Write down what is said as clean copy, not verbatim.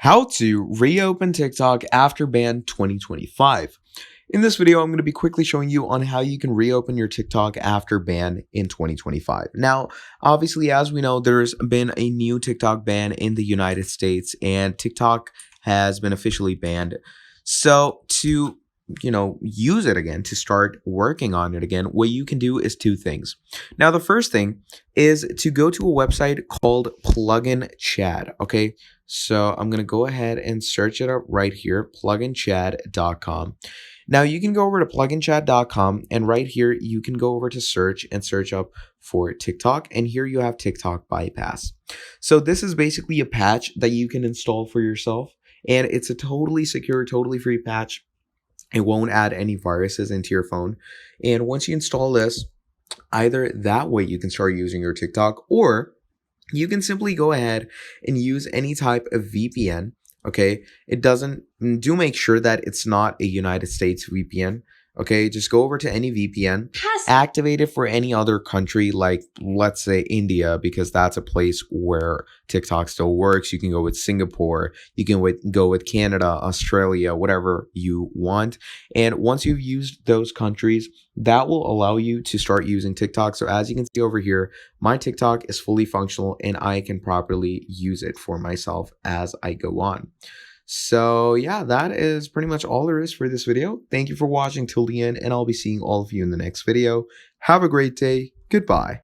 How to reopen TikTok after ban 2025. In this video, I'm going to be quickly showing you on how you can reopen your TikTok after ban in 2025. Now, obviously, as we know, there's been a new TikTok ban in the United States and TikTok has been officially banned. So to use it again, to start working on it again, what you can do is two things. Now, the first thing is to go to a website called Plugin Chat. Okay, so I'm going to go ahead and search it up right here, pluginchat.com. Now you can go over to pluginchat.com and right here you can go over to search and search up for TikTok, and here you have TikTok bypass. So this is basically a patch that you can install for yourself, and it's a totally secure, totally free patch. It won't add any viruses into your phone. And once you install this, either that way you can start using your TikTok, or you can simply go ahead and use any type of VPN. Okay, it doesn't do make sure that it's not a United States VPN. Okay, just go over to any VPN, activate it for any other country, like let's say India, because that's a place where TikTok still works. You can go with Singapore, you can go with Canada, Australia, whatever you want. And once you've used those countries, that will allow you to start using TikTok. So as you can see over here, my TikTok is fully functional and I can properly use it for myself as I go on. So yeah, that is pretty much all there is for this video. Thank you for watching till the end, and I'll be seeing all of you in the next video. Have a great day. Goodbye.